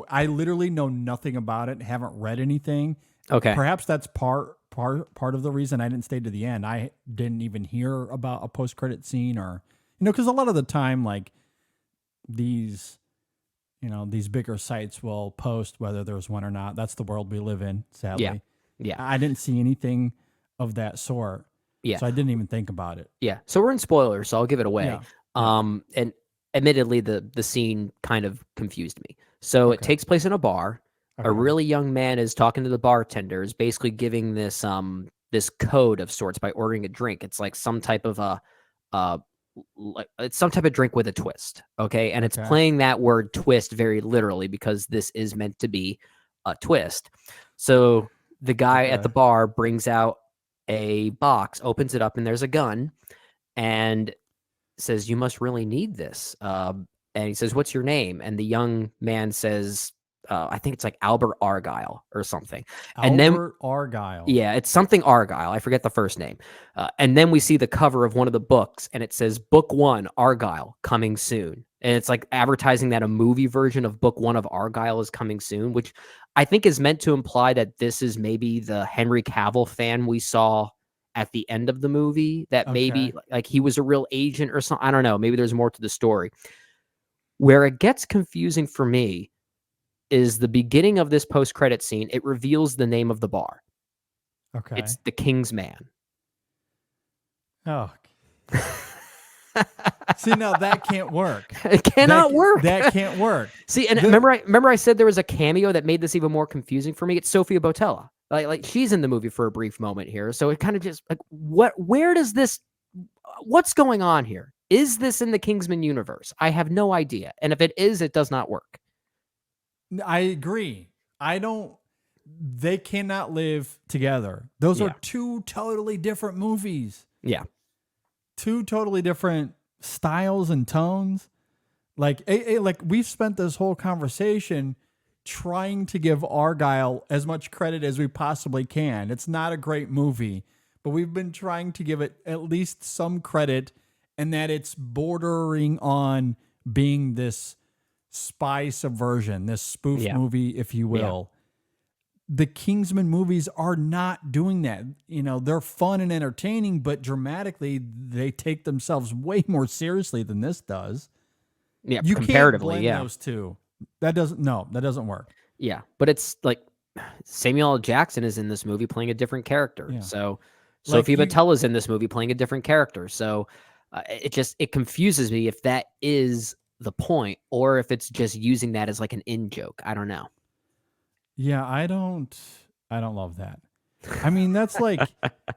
I literally know nothing about it. Haven't read anything. Okay, perhaps that's part of the reason I didn't stay to the end. I didn't even hear about a post-credit scene, or because a lot of the time, like these bigger sites will post whether there's one or not. That's the world we live in, sadly. Yeah. I didn't see anything of that sort. Yeah. So I didn't even think about it. Yeah. So we're in spoilers, so I'll give it away. Yeah. And admittedly, the scene kind of confused me. So it takes place in a bar. Okay. A really young man is talking to the bartenders, basically giving this this code of sorts by ordering a drink. It's like some type of it's some type of drink with a twist. Okay. And it's playing that word twist very literally because this is meant to be a twist. So the guy at the bar brings out a box, opens it up, and there's a gun, and says, "You must really need this." And he says, "What's your name?" And the young man says, I think it's like Albert Argylle or something. Albert Argylle. Yeah, it's something Argylle. I forget the first name. And then we see the cover of one of the books, and it says Book 1, Argylle, coming soon. And it's like advertising that a movie version of Book 1 of Argylle is coming soon, which I think is meant to imply that this is maybe the Henry Cavill fan we saw at the end of the movie, that maybe like he was a real agent or something. I don't know. Maybe there's more to the story. Where it gets confusing for me is the beginning of this post-credit scene. It reveals the name of the bar. Okay. It's the King's Man. Oh. See, now that can't work. It cannot work. That can't work. See, and remember I said there was a cameo that made this even more confusing for me? It's Sofia Boutella. Like she's in the movie for a brief moment here. So it kind of just like, what's going on here? Is this in the Kingsman universe? I have no idea. And if it is, it does not work. I agree. They cannot live together. Those are two totally different movies. Yeah. Two totally different styles and tones. Like we've spent this whole conversation trying to give Argylle as much credit as we possibly can. It's not a great movie, but we've been trying to give it at least some credit, and that it's bordering on being this spy subversion, this spoof movie, if you will. The Kingsman movies are not doing that. They're fun and entertaining, but dramatically they take themselves way more seriously than this does. Yeah, you comparatively, can't blend those two. That doesn't work. Yeah, but it's like Samuel L. Jackson is in this movie playing a different character. Yeah. So Sofia Boutella is in this movie playing a different character. So it confuses me if that is the point or if it's just using that as like an in joke. I don't know. Yeah, I don't love that. I mean, that's like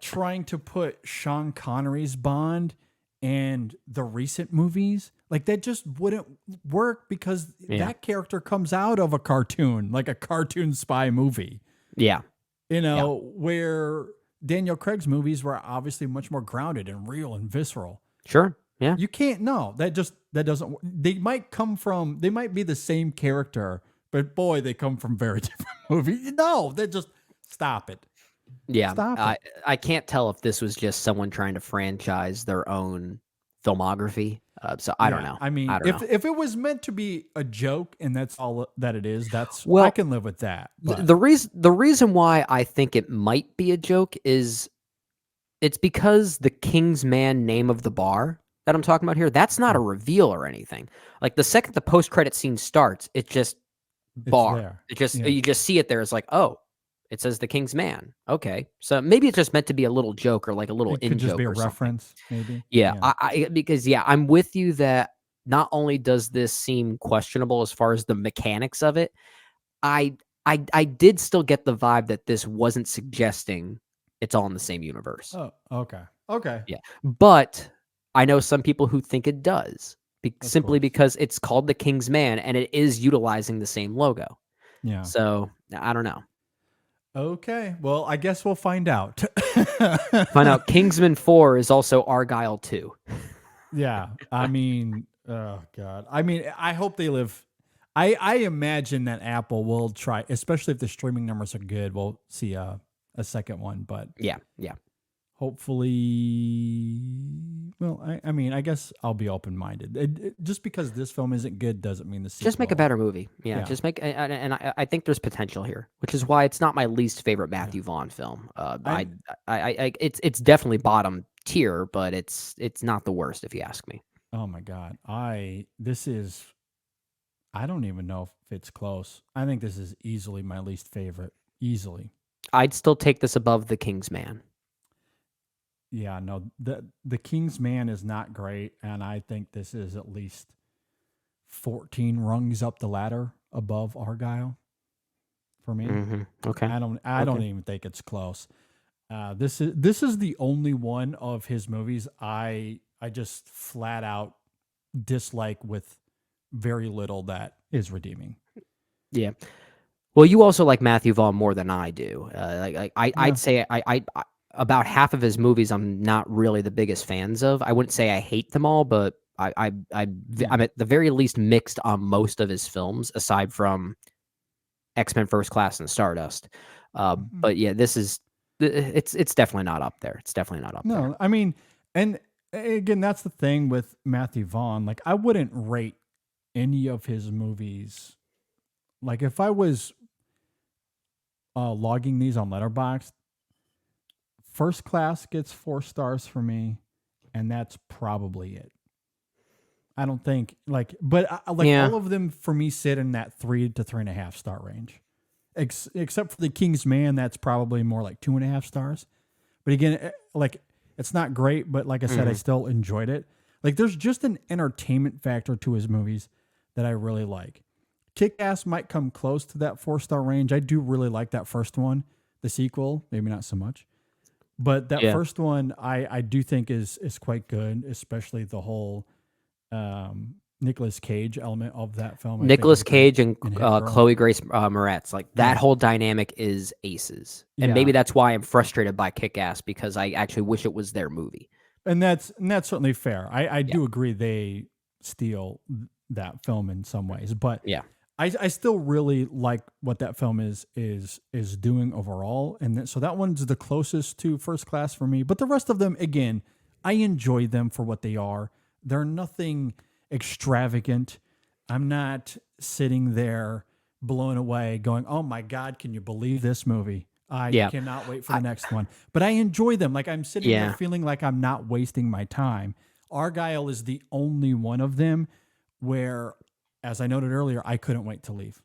trying to put Sean Connery's Bond and the recent movies. Like that just wouldn't work because that character comes out of a cartoon, like a cartoon spy movie. Yeah. Where Daniel Craig's movies were obviously much more grounded and real and visceral. Sure. Yeah. You can't that doesn't they might be the same character, but boy, they come from very different movies. No, they just stop it. Yeah. Stop it. I can't tell if this was just someone trying to franchise their own filmography. So I don't know. I mean, if it was meant to be a joke and that's all that it is, I can live with that. But. The reason why I think it might be a joke is it's because the King's Man name of the bar. that I'm talking about here, that's not a reveal or anything. Like the second the post-credit scene starts, it just bar. there. It just Yeah. you just see it there. It's like, oh, it says the King's Man. Okay, so maybe it's just meant to be a little joke or like a little It in could just joke be a or something. reference, maybe. Yeah, because I'm with you that not only does this seem questionable as far as the mechanics of it, I did still get the vibe that this wasn't suggesting it's all in the same universe. Oh, okay. Okay. Yeah, but I know some people who think it does, simply course. because it's called the King's Man and it is utilizing the same logo. Yeah. So I don't know. Okay. Well, I guess we'll find out. Find out Kingsman 4 is also Argyle 2. Yeah. I mean, oh God. I mean, I hope they live. I imagine that Apple will try, especially if the streaming numbers are good, we'll see a second one. But Yeah. hopefully, well, I mean, I guess I'll be open-minded. Just because this film isn't good doesn't mean the sequel. Just make a better movie. Yeah. Just make, and I think there's potential here, which is why it's not my least favorite Matthew Vaughn film. It's definitely bottom tier, but it's not the worst if you ask me. Oh my God. I don't even know if it's close. I think this is easily my least favorite. Easily. I'd still take this above The King's Man. Yeah, no, the King's Man is not great, and I think this is at least 14 rungs up the ladder above Argylle for me. Okay. I don't even think it's close. This is the only one of his movies I just flat out dislike with very little that is redeeming. Yeah. Well, you also like Matthew Vaughn more than I do. I'd say I about half of his movies I'm not really the biggest fans of. I wouldn't say I hate them all, but I'm at the very least mixed on most of his films, aside from X-Men First Class and Stardust. But yeah, it's definitely not up there. It's definitely not up there. No, I mean, and again, that's the thing with Matthew Vaughn. Like, I wouldn't rate any of his movies. Like, if I was logging these on Letterboxd, First Class gets 4 stars for me, and that's probably it. I don't think but all of them for me sit in that 3 to 3.5 star range, except for the King's Man. That's probably more like 2.5 stars. But again, it's not great, but like I said, I still enjoyed it. Like, there's just an entertainment factor to his movies that I really like. Kick-Ass might come close to that 4-star range. I do really like that first one. The sequel, maybe not so much. But that first one, I do think is quite good, especially the whole Nicolas Cage element of that film. Nicolas Cage and Chloe Grace Moretz, like that whole dynamic is aces. And maybe that's why I'm frustrated by Kick-Ass, because I actually wish it was their movie. And that's certainly fair. I do agree they steal that film in some ways, but I still really like what that film is doing overall, and so that one's the closest to First Class for me. But the rest of them, again, I enjoy them for what they are. They're nothing extravagant. I'm not sitting there blown away, going, "Oh my God, can you believe this movie? I cannot wait for the next one." But I enjoy them. Like, I'm sitting there feeling like I'm not wasting my time. Argylle is the only one of them where, as I noted earlier, I couldn't wait to leave.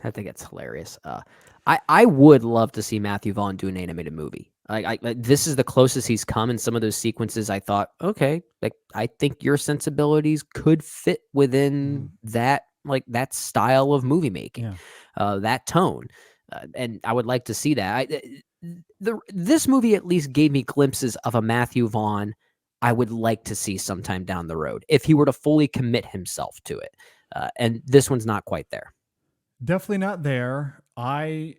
I think it's hilarious. I would love to see Matthew Vaughn do an animated movie. This is the closest he's come in some of those sequences. I thought, okay, like, I think your sensibilities could fit within that style of movie making, that tone, and I would like to see that. This movie at least gave me glimpses of a Matthew Vaughn I would like to see sometime down the road if he were to fully commit himself to it. And this one's not quite there. Definitely not there. I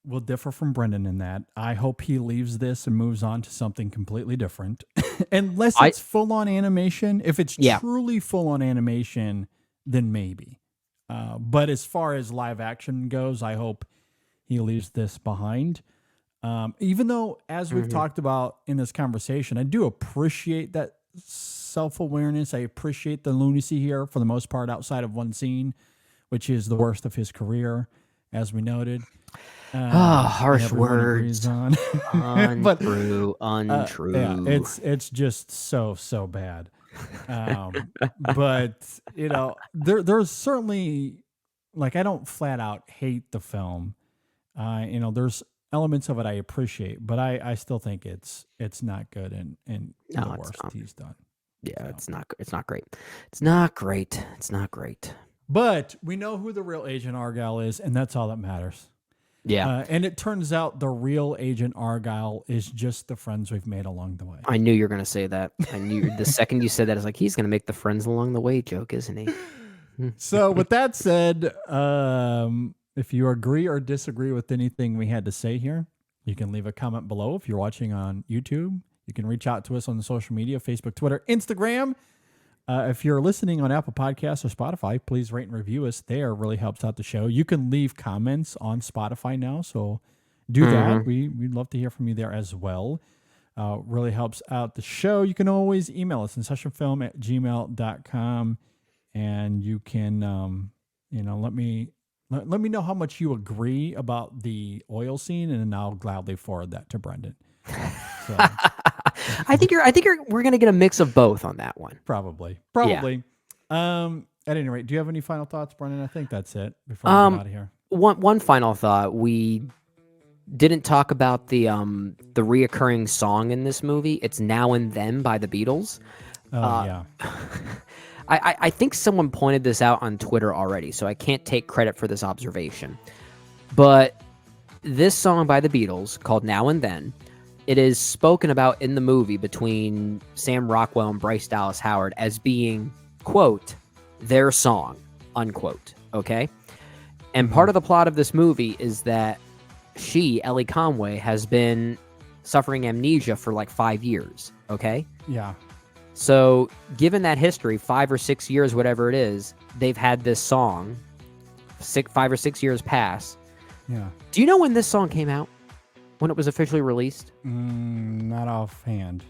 will differ from Brendan in that. I hope he leaves this and moves on to something completely different. Unless it's full-on animation. If it's truly full-on animation, then maybe. But as far as live action goes, I hope he leaves this behind. Even though, as we've talked about in this conversation, I do appreciate that self-awareness. I appreciate the lunacy here for the most part, outside of one scene, which is the worst of his career, as we noted. Harsh words. But untrue. it's just so bad. But there's certainly, like, I don't flat out hate the film. There's elements of it I appreciate, but I still think it's not good and No, the it's worst not. he's done. Yeah, So. it's not great. It's not great. It's not great. But we know who the real Agent Argylle is, and that's all that matters. Yeah. And it turns out the real Agent Argylle is just the friends we've made along the way. I knew you were going to say that. I knew the second you said that, I was like, he's going to make the friends along the way joke, isn't he? So with that said, if you agree or disagree with anything we had to say here, you can leave a comment below. If you're watching on YouTube, you can reach out to us on the social media, Facebook, Twitter, Instagram. If you're listening on Apple Podcasts or Spotify, please rate and review us there. It really helps out the show. You can leave comments on Spotify now, so do that. We'd love to hear from you there as well. Really helps out the show. You can always email us, incessionfilm@gmail.com, and you can let me know how much you agree about the oil scene, and then I'll gladly forward that to Brendan. So. I think we're gonna get a mix of both on that one. Probably. Yeah. At any rate, do you have any final thoughts, Brendan? I think that's it before we get out of here. One final thought. We didn't talk about the reoccurring song in this movie. It's Now and Then by the Beatles. Yeah. I think someone pointed this out on Twitter already, so I can't take credit for this observation. But this song by the Beatles, called Now and Then, it is spoken about in the movie between Sam Rockwell and Bryce Dallas Howard as being, quote, their song, unquote. Okay? And part of the plot of this movie is that she, Ellie Conway, has been suffering amnesia for like 5 years. Okay? Yeah. So, given that history, 5 or 6 years, whatever it is, they've had this song. 5 or 6 years pass. Yeah. Do you know when this song came out? When it was officially released? Not offhand.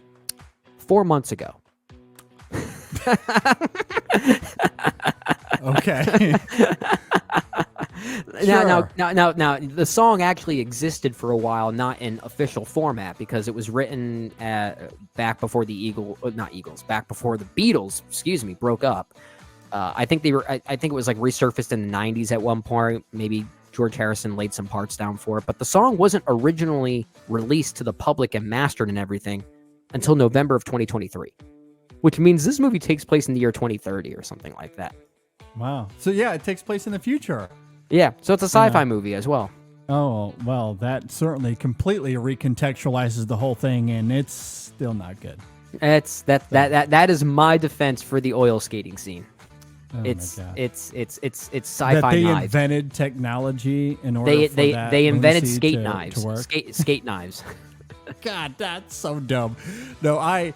4 months ago. Okay. Now, the song actually existed for a while, not in official format, because it was written back before back before the Beatles, broke up. I think it was like resurfaced in the 90s at one point. Maybe George Harrison laid some parts down for it, but the song wasn't originally released to the public and mastered and everything until November of 2023, which means this movie takes place in the year 2030 or something like that. Wow. So yeah, it takes place in the future. Yeah, so it's a sci-fi movie as well. Oh, well, that certainly completely recontextualizes the whole thing, and it's still not good. That is my defense for the oil skating scene. Oh it's my God. it's sci-fi that they knives. invented technology in order for that They invented lunacy skate to knives. work. Skate knives. God, that's so dumb. No,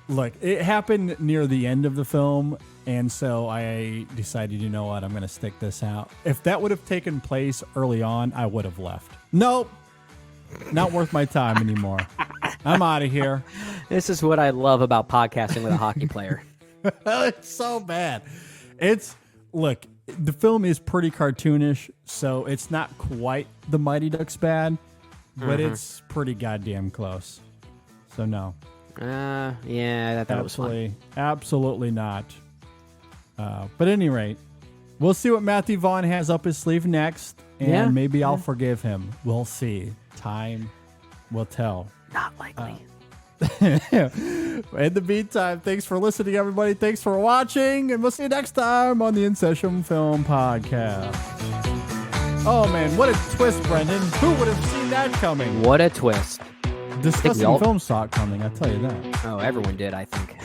look, it happened near the end of the film, and so I decided, you know what, I'm going to stick this out. If that would have taken place early on, I would have left. Nope. Not worth my time anymore. I'm out of here. This is what I love about podcasting with a hockey player. It's so bad. Look, the film is pretty cartoonish, so it's not quite the Mighty Ducks bad, but it's pretty goddamn close. So no. Yeah, that was fun. Absolutely not. But at any rate, we'll see what Matthew Vaughn has up his sleeve next, and maybe I'll forgive him. We'll see. Time will tell. Not likely. In the meantime, thanks for listening, everybody. Thanks for watching, and we'll see you next time on the In Session Film Podcast. Oh, man, what a twist, Brendan. Who would have seen that coming? What a twist. Discussing film saw it coming, I tell you that. Oh, everyone did, I think.